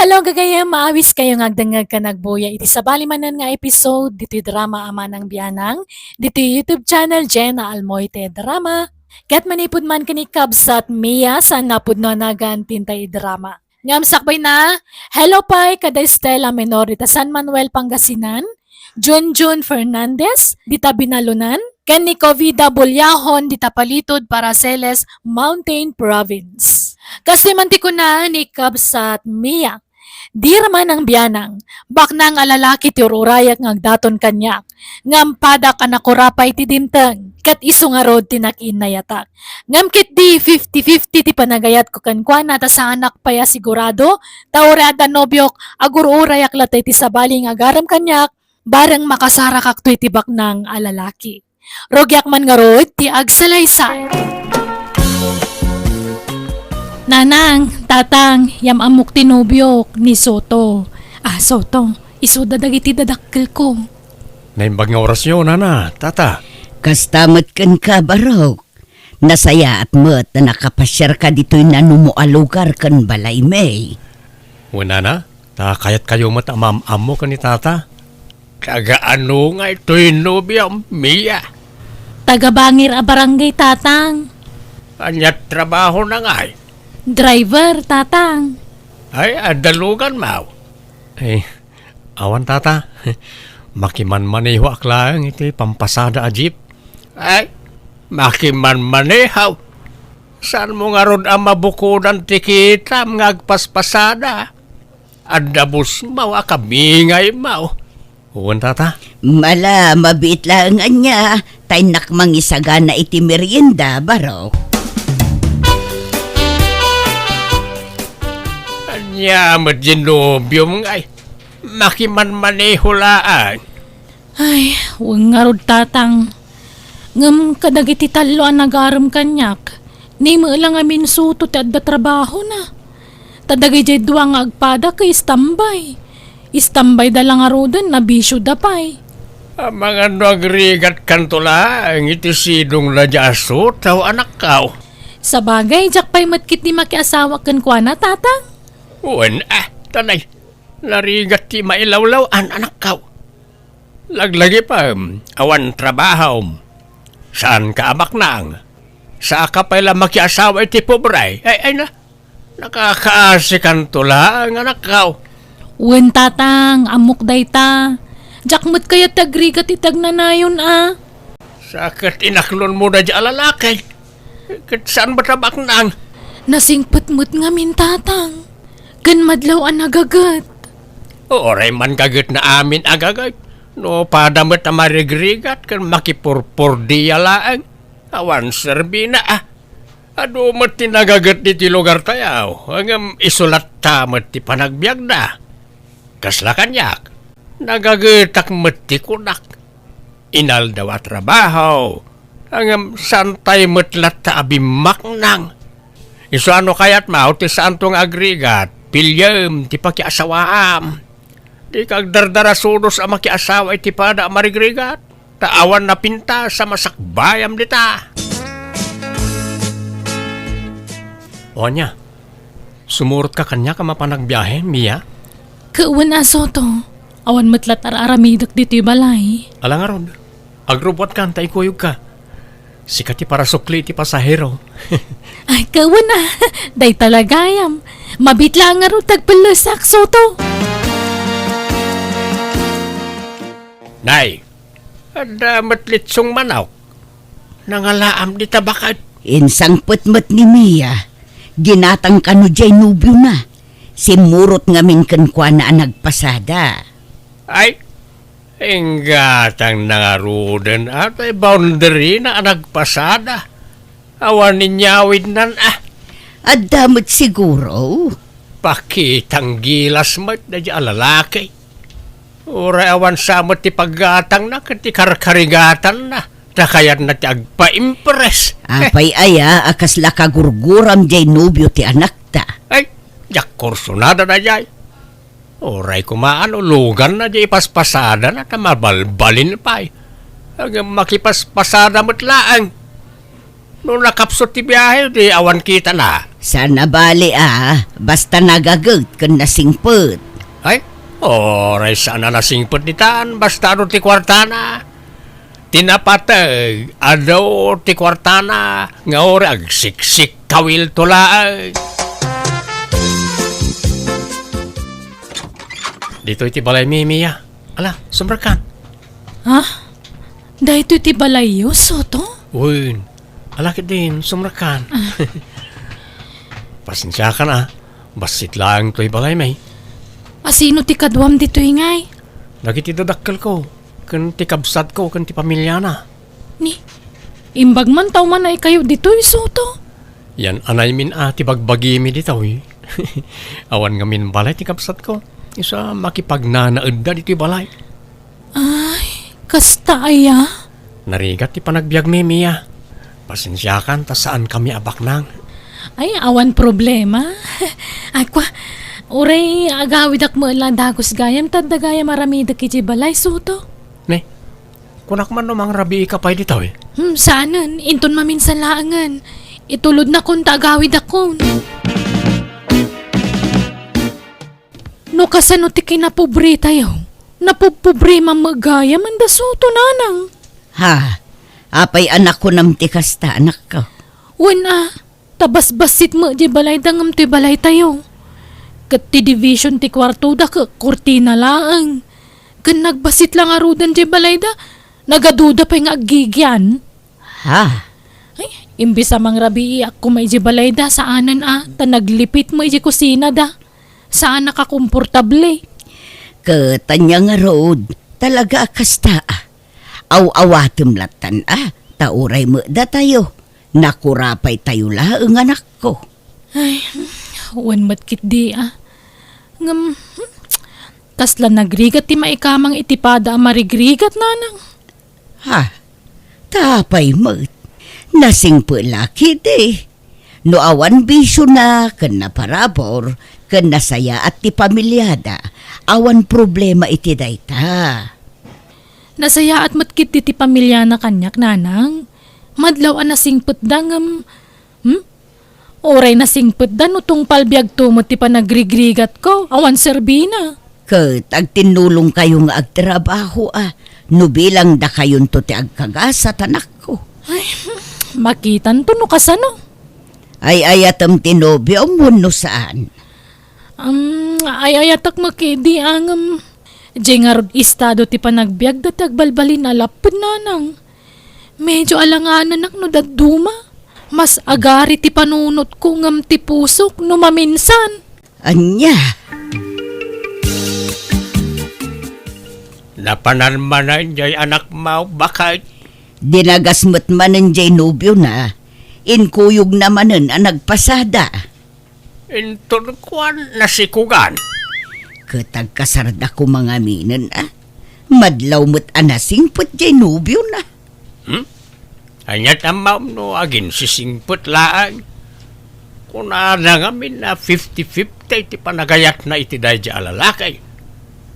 Hello gagayam, maawis kayo ngagdangag ka nagbuya iti sabali manan nga episode dito drama Manang Bianang dito YouTube channel JENA ALMOITE drama. Kat manipud man kini kabsat Mia sa napud no nagan tintay drama. Ngam sakbay na, hello pay kada Estela Menor dita San Manuel Pangasinan, Junjun Fernandez dita Binalunan, ken ni Covida Bulyahon dita Palitod Paraceles Mountain Province. Kasi manti ko na ni kabsat Mia. Dir Manang Bianang, bak nang alalaki ti ururayak ngagdaton kanyak, ngam padak anakurapay ti dinteng, kat iso nga rod tinakin na yatak. Ngam kit di 50-50 ti panagayat ko kankwana ta sa anak paya sigurado, taure ada nobyok agururayak latay ti sabaling agaram kanyak, bareng makasara kaktoy ti bak nang alalaki. Rogyak man nga rod ti agsalaysay. Nanang, tatang, yam amok tinubyok ni Soto. Soto, isuda dagiti dadakkel ko. Naimbag nga orasyon, nana, tata. Kastamat kan ka, barok. Nasaya at mat na nakapasyar ka dito'y nanumualugar kan balay may. Wala na, kayat kayo matamam-amo ka ni tata. Kagaano nga ito'y nobya, Mia. Tagabangir a barangay, tatang. Anyat trabaho na nga eh. Driver, tatang. Ay, adalugan mau. Ay, awan tata. Makiman-maneho aklang iti pampasada a jeep. Ay, makiman-manehaw. Saan mo nga ron ang mabukudan ti kita ngagpaspasada? Adabos mau akabingay mau. Uwan tata? Mala, mabiit lang niya. Tay nakmang isaga na iti merienda, barok. Anya, madjinobyo ngay. Makiman-maneho laan. Ay, huwag nga rod, tatang. Ngam kadagiti talo ang nagaram kanyak. Ni mo lang amin suto ti adda trabaho na. Tadagay jay duwa nga agpada kay istambay. Istambay da lang arudan na bisyo da pay. Ang mga nagrigat kantula, ang iti sidong na jaso, tao anak kao. Sa bagay, jak pay matkit ni makiasawa kan kwa na, tatang. Uwan, tanay. Narigat ti mailawlaw an anak kao. Laglagi pa, awan trabaho. Saan ka amak nang? Sa ka pala makiasawa iti pobray. Ay na, nakakaasikan tula ang anak kao. Uwan, tatang, amok day ta. Jak mo't kaya tagrigat itag nanayon, Sakit inaklon mo na dyan lalaki. Kat saan ba tabak nang? Nasingput mo't ngamin, tatang. Gan madlaw ang nagagat. Oray man kagat na amin agagat. No, padamot na marigrigat kan makipurpur diya laang. Awan serbi na Ado mo't tinagagat di lugar tayaw. Hanggang isulat tamot ti panagbiag na. Kasla kanyak. Nagagatak mo't ti kunak. Inal daw at trabaho. Hanggang santay mo't lata abimak nang. Iso ano kaya't mao ti saan tong agrigat. Pilyam, ti pakiasawaam. Di kag dardara sudos ang makiasawa iti pada marigrigat. Taawan na pinta sa masakbayam dita. O niya, sumurot ka kanya ka mapanagbiyahe, Mia? Kauwan Soto. Awan matlat araramidak dito balay. Alangaron, agrobot ka, tay kuyog ka. Sikat ti para sukli ti pasahero. Ay, kauwan day talagayam. Mabitla nga ro tagpalasak, Soto. Nay, ada matlitsong manaw. Nangalaam di tabakat. Insang putmat ni Mia. Ginatang kano jay nubyo na. Simurot ngamin kankwa na nagpasada. Ay, inggatang nangarudan at ay boundary na nagpasada. Awan ninyawid nan At damot siguro. Pakitang gilas mat na di alalaki. Ura awan samot ti paggatang na kati karkarigatan na. Takayat na ti agpa-impress. Apay aya akas lakagurguram jay nubyo ti anak ta. Ay, jak kursunada na jay. Oray kumaan lugan na jay paspasada na tamabalbalin pa'y. Hanggang makipaspasada mo't laang. Nung nakapsot ti biyahe, di awan kita na. Sana bali basta nagagot kan nasingput. Ay, oray sana nasingpot nitaan, basta ano ti kwartana. Tinapatag, adaw ti kwartana, nga ori agsiksik kawil tulaag. Dito iti balay Mimiya. Ala, sumrakan. Ha? Dahito iti balayo, Soto? Uy, alakit din, sumrakan. Pasensya ka na, basit lang to'y balay may. Asino ti kadwam dito ingay? Nagiti dadakkel ko, kan ti kabsat ko, kan ti pamilya na. Ni, imbag man tao man ay kayo dito, Soto? Yan anay min ti bagbagi mi dito eh. Awan nga min balay ti kabsat ko. Isa makipagnanaed da dito balay. Ay, kasta aya? Narigat ti panagbiag mi Mia. Pasensyakan ta saan kami abaknang. Ay, awan problema. Ay, kwa, uray agawid ak mo lang dagos gayam, tanda gayam maramida kiti balay, Soto. Ne, kunak man namang rabi ka pa dito eh. Saanan, inton maminsan laangan. Itulod na kung tagawid ako. No kasano ti kinapobre tayo? Napupobre mamagaya man da Soto nanang. Ha, apay anak ko nam ti kasta anak ko. Wana, tabas-basit mo di balay dangam ti balay tayo. Kat ti division ti kwarto da ka kurtina laang. Kan nagbasit lang arudan di balay da, nagaduda pa yung agigyan. Ha, Ay, imbis amang rabi ako may di balay da, saanan ta naglipit mo di kusina da. Saan nakakomportable? katanya nga road, talaga kasta aw-awatem latan tauray mo da tayo. Nakurapay tayo laang anak ko. Ay, wan matkit di Ngam, kasla nagrigat ti maikamang itipada ang marigrigat nanang. Ha, tapay mo. Nasing laki di. No awan bisyo na, kan na parabor, kan nasaya at ti pamilyada, awan problema iti dayta. Nasaya at matkit ti pamilya na kanyak nanang. Madlaw ang nasingput da ngam. Oray nasingput da no tong palbiag tumot ti panagrigrigat ko, awan serbina. Kat agtinulong kayo nga agtrabaho no bilang da kayon to ti agkagasat anak ko. Ay, makitan to no kasano. Ay ayatam tinobyo mo no saan. Ay ayatak makidi ang jengarod istado ti panagbiag da tagbalbalin alapod nanang. Medyo alanganan no daduma. Mas agari ti panunot ko ngam ti pusok no maminsan. Anya, Napananmanan jay anak mo, bakit? dinagasmat manen jay nobyo na, inkuyog namanen ang nagpasada. Inton kuan nasikugan. Katagkasarda ko mga minen madlaw mo't anasingput jay nobyo na. Anyat ang maam no agin sisingput laang. Kung na ngamin na 50-50 ti panagayat na iti dahi di alalakay.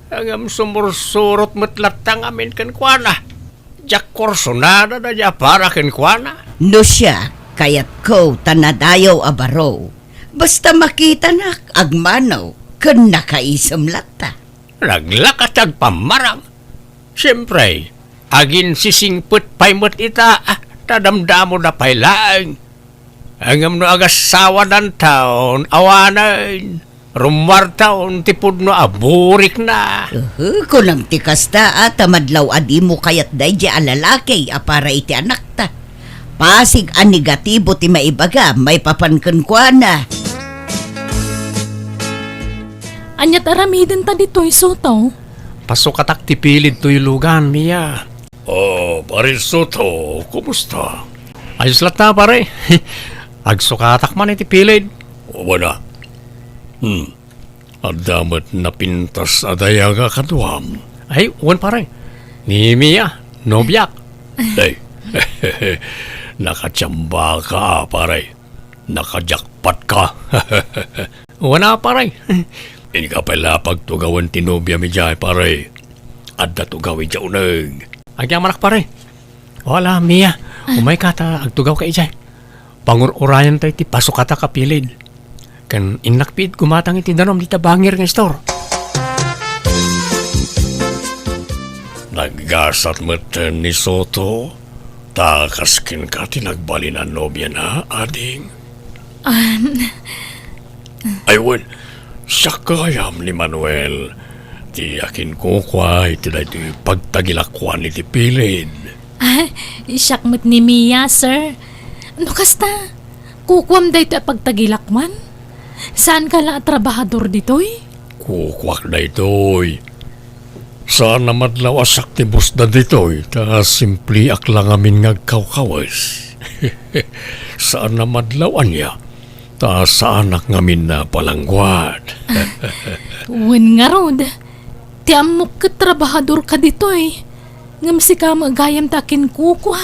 Hanggang sumursurot matlatang amin kan kuana. Jak korsonada na di para kan kuana. No siya, kayat ko tanadayaw abaro. Basta makita na agmanaw, kan nakaisam lata. Naglakatag pamarang. Siyempre, agin sisingput paimot ita, tadamdamo na pailaang. Hanggang no agasawa ng taon, awanan. Rumwar taon, tipod no aburik na. Kunang tikasta tamadlaw adi mo kayat day di alalaki para iti anak ta. Pasig ang negatibo ti maibaga, may papankan kwa na. Anyat aramiden ta dito'y Soto. Pasok katak tipilid to'y lugan, Mia. Oh, pare Soto, kumusta? Ayos lat na, pare. Agsukatak man itipilid. O wala. Adamat na pintas adayaga kaduam. Ay, uwan pare. Ni Mia, nobyak. Ay, nakatsamba ka, pare. Nakajakpat ka. Uwan na, pare. Hindi ka pala pagtugawan tinobya mi dyan, pare. Adda tugawi dyan unag. Agyan manak, pare. Wala, Mia. Umay ka ta, agtugaw ka dyan. pangur-urayan tayo ti pasok ata kapilid. Kan inakpid kumatang iti danom di tabangir ng store. Naggasat meten ni Soto. Takaskin ka ti nagbali na nobya na, ading. Aywan, siya kayam ni Manuel. Ti akin kukwa iti na iti pagtagilakwan iti pilid. Isak mo't ni Mia, sir. Ano kasta? Kukwam da ito pagtagilakman? Saan ka la trabahador ditoy? Kukwak na ito'y. Saan na madlaw asak ti bus na dito'y. Ta simpli aklang amin ngagkawkawas. Saan na madlawan niya. Ta saan ak ngamin na palangguad. Wen nga rod. Ti amok ka trabahador ka ditoy. Ngamsi ka magayam takin kukwa.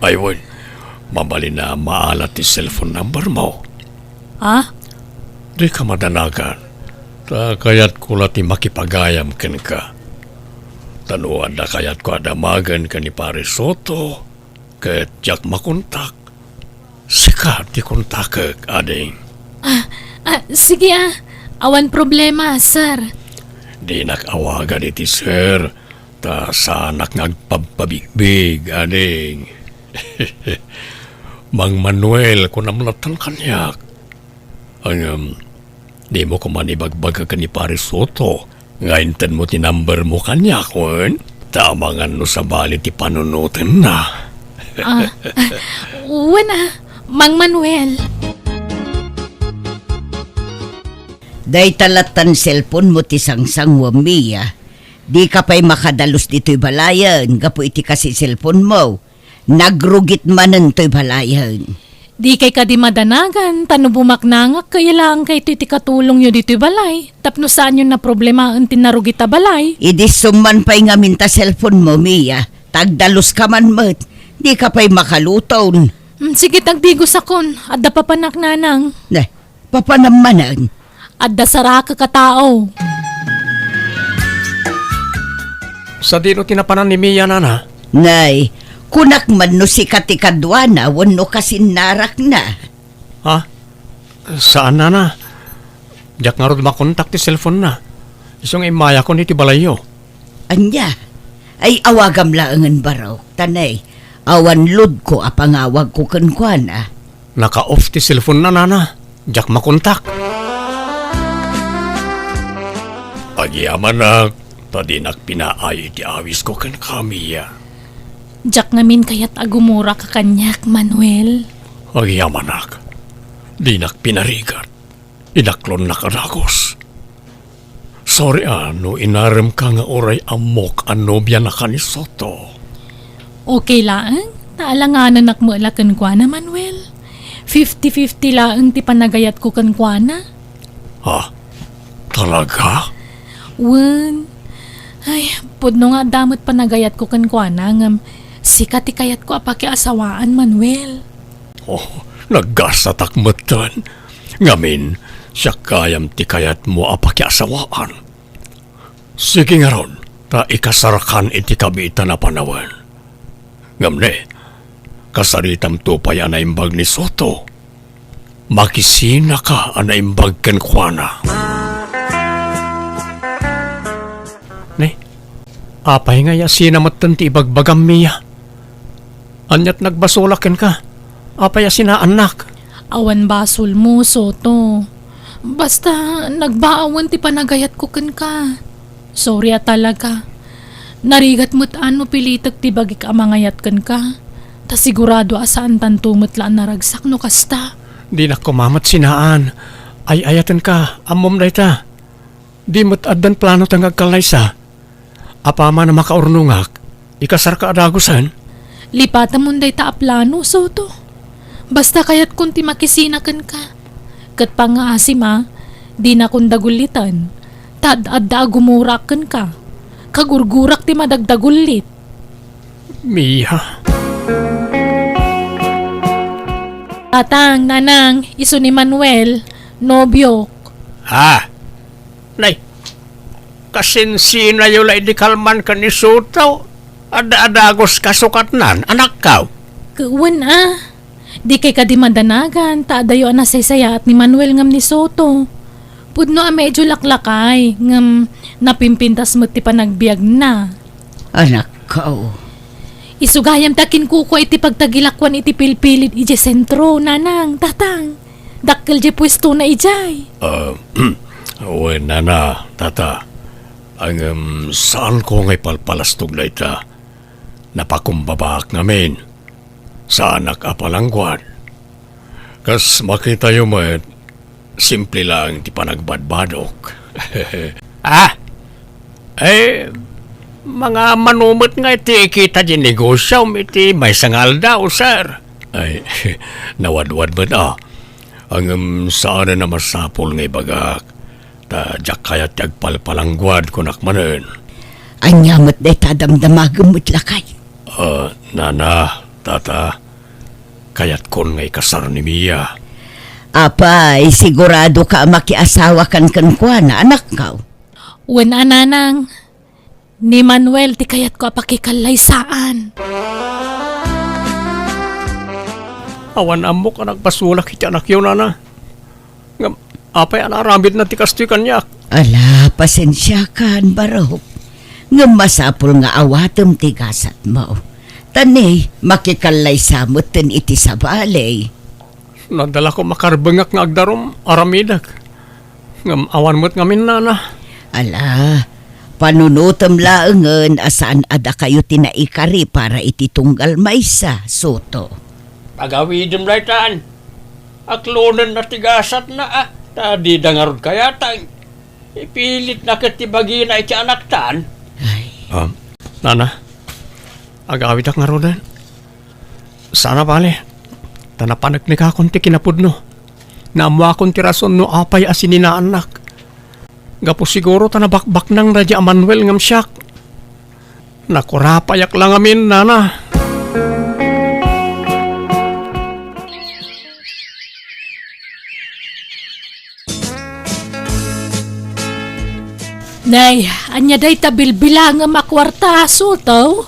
Aywan, mabali na maalat ti cellphone number mo. Ah? Di ka madanagan. Ta kayat ko lati makipagayam ken ka. Tanuan na kayat ko adamagan ka ni Pare Soto. Ket jak makontak. Sika ti kontakek, ading. Sige Awan problema, sir. Di nakawagan iti sir. Ta sanak ngagpapabigbig, ading. Mang Manuel kung namlatan kanyak. Ang, di mo kumanibagbaga ka ni Pare Soto. Ngaintan mo ti number mo kanya, kun? Tamangan no sa bali ti panunutin na. Wana, Mang Manuel. Day talatan cellphone mo ti sangsang Mia. Di ka pa'y makadalos dito'y balayan. Gapo iti kasi cellphone mo. Nagrugit manan to'y balayan. Di kay ka di madanagan, tano bumaknangak, kaya lang kay iti katulong nyo dito'y balay. Tapno saan yun na problema ang tinarugita balay. Idisuman pa'y nga minta cellphone mo, Mia. Tagdalos ka man mo't. Di ka pa'y makaluton. Sige, tagdigos akon. Adda pa panak nanang. Papanamanan. Adda saraka katao. Sa dino tinapanan ni Mia, nana? Nay, kunak man no si katikadwana, wano kasin narak na. Ha? Saan, nana? Diyak nga rin makontak ti cellphone na. Isang imaya ko ni ti balayo. Anya, ay awagam laangan baraw. Tanay, awan lod ko apangawag ko kankwana. Naka-off ti cellphone na, nana. Diyak makontak. Agyaman na, tadinak pinaay ti awis ko kan kamiya. Jak ngamin kayat agumura ka kanyak, Manuel. Agyaman na, dinak pinarigat. Inaklon na kadagos. Sorry no inarem ka nga oray amok ang nobya na ka ni Soto. Okay lang, taalanganan mo alakan kwa na, Manuel. 50-50 lang ti panagayat ko kan kwa na. Ha? Talaga? Wen, ay, pudno nga damot panagayat ko kan kwa na, ngam sikat ti kayat ko apaki asawaan, Manuel. Oh, naggasatak mo tan. Ngamin, siya kayam ti kayat mo apakiasawaan. Sige nga ron, ta ikasarakan iti kabita na panawan. Ngamne, kasaritam to pa yan na imbag ni Soto. Makisina ka ang naimbag ken kuana. Ne, apay nga yasina matan ti ibagbagam Mia. Anyat nagbasolaken ka, apay yasina anak. Awan basol mo, Soto. Basta nagbaawan ti panagayat ko kan ka. Sorry talaga. Narigat mo't ano pilitag ti bagik amangayat kan ka. Ta sigurado asaan tantumot laan naragsak no kasta. Di na kumamat sinaan. Ay ayatan ka, amom na ita. Di mo't addan plano tang agkalaysa. Apama na makaurnungak, ikasar ka adagusan. Lipatan mo day ta aplano, Soto. Basta kayat kunti makisinakan ka. Kat pa nga asim di na kung dagulitan. Tad-adda agumurakan ka. Kagurgurak ti madagdagulit. Mia. Tatang, nanang, iso ni Manuel, nobyo. Ha? Nay, kasinsina yung di kalman ka ni Soto. Ada-adagos kasukat nan, anak ka. Kawan Di kay kadimandanagan, taadayo na saya at ni Manuel ngam ni Soto. Pudno a medyo laklakay, ngam napimpintas mo ti panagbiag na. Anak ko. Isugayam takin kuko iti pagtagilakwan iti pilpilit ije sentro, nanang, tatang. Dakkel je pwesto na ijay. Uy, nana, tata. Ang saan ko ngay palpalastog na ita? Napakumbabak namin. Sa anak apalangguan. Kas makita yung simple lang ti panagbadbadok. Mga manumot nga iti kita di negosyo, iti may sangal daw, sir. Ay, nawadwad ba na? Ang saan na masapol nga ibagak. Ta jak kayat yagpalpalangguad kunak manen. Anyamot day tadamdamagamot lakay. Nana, tata, kayat kon ngay kasar ni Mia. Apay, sigurado ka makiasawa kan na anak ka. Wen ananang, ni Manuel ti kayat ko apakikalaysaan. Awan amok anak pasulak iti anak yun, nana. Ngam, apay anarambit na ti kastoy kanyak. Ala, pasensya kan barok. Ngam masapul nga awatem ti gasat mo. Tani, makikalay samot ten iti sa balay. Nadala ko makarbengak nga agdarom aramidak. Ngam awan mo't ngamin, nana. Ala, panunutom laengen asaan ada kayo tinaikari para iti tunggal maysa, Soto. Pagawidem raytaan. Aklonan na tigasat na Tadi dangarod kaya tang. Ipilit na katibagi na iti anak taan. Ay, Nana, agawid ak nga rodan. Sana bale, tanapanak ni kakon ti kinapudno. Naamwa akong ti rason no apay asinin na anak. Gapo siguro tanabakbak ng Radya Manuel ngam siyak. Nakurapayak lang amin, nana. Nay, anya day tabilbilang nga makwarta, Soto.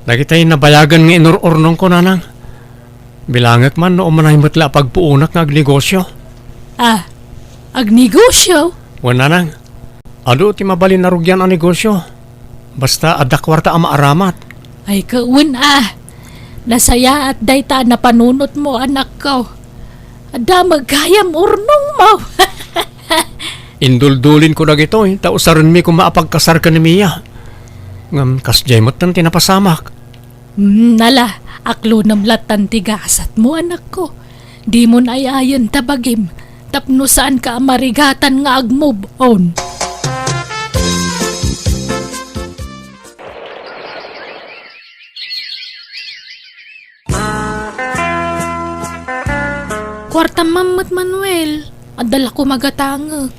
Nakita'y nabayagan nga inururnong ko, nanang. Bilangak man no umanay matla pagpuunak nga agnegosyo. Agnegosyo? Wan, nanang. Ado ti mabalin na rugyan ang negosyo. Basta adakwarta ang maaramat. Ay kaun nasaya at dayta na panunot mo, anak ko. Ada magkayam urnong mo. Induldulin ko na gito tausaran mi kung maapagkasar ka ni Mia. Ngam kasjay mo't nang tinapasamak. Nala, aklo namlatan tigasat mo, anak ko. Di mo na ayayan tabagim. Tapno saan ka marigatan nga ag-move on. Kwarta mamot, Manuel. Adala ko magatanga.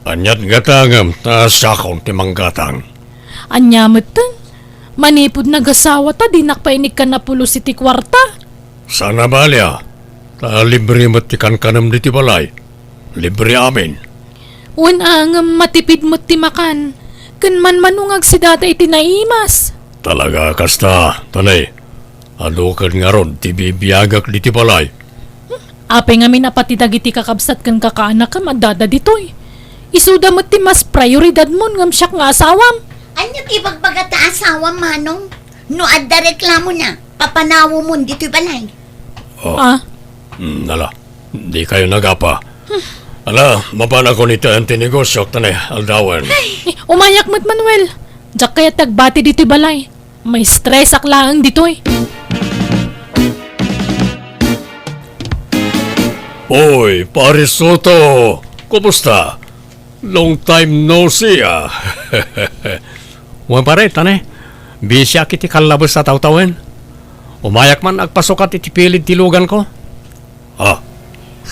Anyat gatangam, tasakon ti manggatang. Anyamot tan. Manipod nagasawa ta, dinakpainig ka na pulo si ti kwarta. Sana balya, libre mo't ti kankanam di ti balay. Libre amin. Unang matipid mo't ti makan. Kan man manungag si data iti naimas. Talaga kasta, tanay. Adukan nga ron, ti bibiyagak di ti balay. Apay nga minapatidag iti kakabsat kan kakaanak ka madada ditoy. Isuda mo't ti mas prioridad mo ngam siyak nga asawam. Anya ibagbaga ta asawa manong? No adda reklamo na, papanawo mo dito'y balay. Nala, di kayo nagapa. Ala, mapana ko nito ang tinegosyo, tanay, aldawan. Umayak mo't, Manuel. Diyak kaya tagbati dito'y balay. May stress aklaang ditoy. Oy, pare Soto, kumusta? Long time no see, Wan pare, tanay, bisya kiti kalabas sa tawtawen. Umayak man agpasukat iti pilid tilugan ko.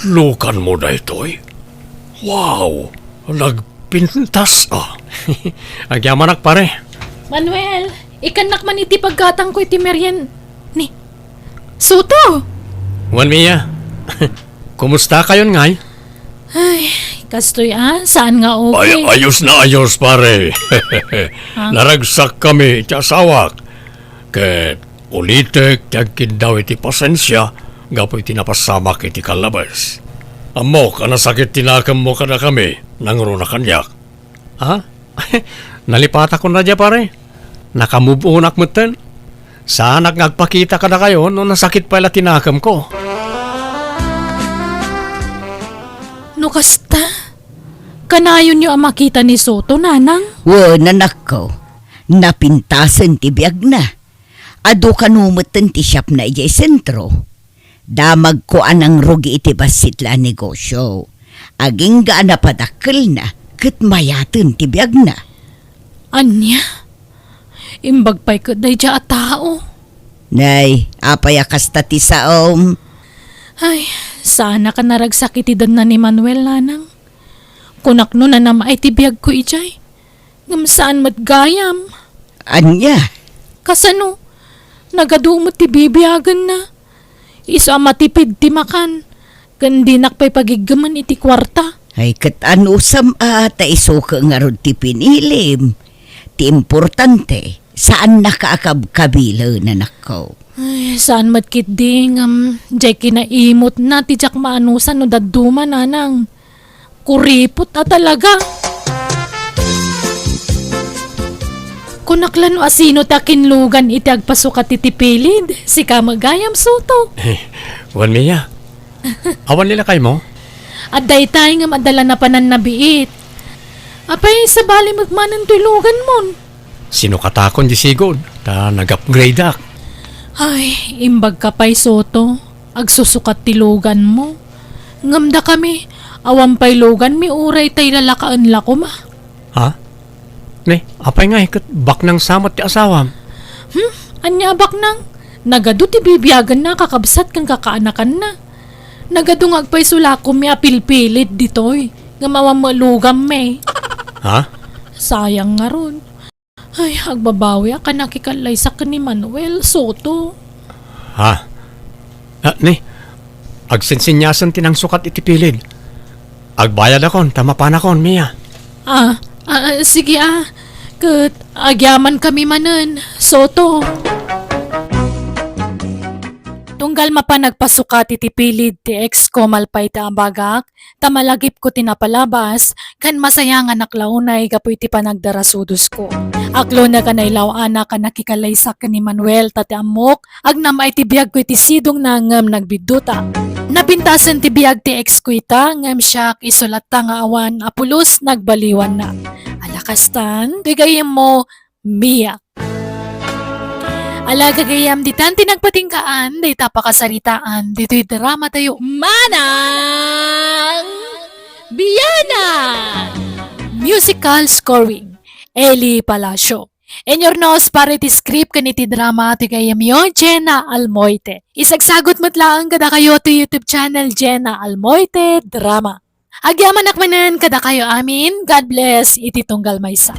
Lukan mo na ito'y? Wow, nagpintas, Agyaman pare. Manuel, ikanak man iti paggatang ko iti meryen. Ni, Soto! Wan Mia, kumusta kayon ngay? Ay, kastoy saan nga okay? Ayos na ayos, pare. Naragsak kami iti asawak. Ket ulitek, tiyagkin daw iti pasensya, gapoy tinapasamak iti kalabas. Amo ka nasakit tinakam mo kada kami, nangro na kanyak. Ha? Nalipata ko na dya pare. Nakamove on akmutan. Saan nagpakita ka na kayo no nasakit pala tinakam ko. No kasta, kanayon nyo ang makita ni Soto, nanang? Nanak ko, napintasan ti biag na. Ado kanumutan ti shop na ijay sentro. Damag ko anang rugi iti basit la negosyo. Aging gaan na padakkel na, kat mayatan ti biag na. Anya? Imbag pa'y kaday dya at tao. Nay, apay akasta ti saom. Ay, sana ka naragsakitidan na ni Manuel, nanang. Kunak no na nama ay tibiyag ko ijay. Ngam saan matgayam. Anya? Kasano, nagadumot ti bibiyagan na. Iso ang matipid ti makan. Gandinak pa'y pagigaman iti kwarta. Ay kat ano sam ta iso ka nga ron ti pinilim. Ti importante, saan nakaakab-kabila na nakaw. Ay, saan matkit ding, jay kinaimot na ti jak maanusan no daduma, nanang. Kuripot na talaga. Kunaklan o asino ta kinlugan iti agpasukat iti pilid, si Kamagayam Soto. Wan Mia, awan nila kay mo? At daytay nga madala na panan nabiit. Apay, sa bali magmanan tulugan mon. Sino katakon di sigod, ta nag-upgrade ak. Ay, imbag ka pa'y Soto. Agsusukat tilugan mo. Ngamda kami, awan pa'y lugan mi uray tay lalakaan la ko ma. Ha? Ne, apay nga ikat bak ng samot ti asawam. Anya bak nang? Nagado ti bibiyagan na kakabsat kang kakaanakan na. Nagado nga agpay sulako mi apilpilit ditoy. Nga mawamulugam me. Ha? Sayang nga ron. Ay, agbabawi ka nakikalay sa ni Manuel Soto. Ha? Ne, agsensinyasan tinang sukat iti pilid. Agbayad akon, tama pa na kon, Mia. Sige Kat agyaman kami manan, Soto. Tunggal mapanagpasukat iti pilid ti ex ko malpay ta ambagak, tamalagip ko tinapalabas, kan masaya nga naklaunay gapoy ti panagdarasudos ko. Aklo na kanaylaw anak ka nakikalaysak ni Manuel tati amok, agnamay ti biyag ko iti sidong na ngam nagbiduta. Napintasan ti biyag ti ex ko ita, ngam siyak isulat ta nga awan, apulos nagbaliwan na. Alakastan, gagayem mo, Mia. Ala gagayam ditan tinagpatingkaan, day tapakasaritaan, dito'y drama tayo, Manang Bianang! Musical scoring, Eli Palacio. Enyornos para iti script kaniti drama ti kayam yo, JENA ALMOITE. Isagsagot mo't lang kada kayo to YouTube channel JENA ALMOITE Drama. Agyaman akmanan kada kayo amin, God bless iti tunggal maysa.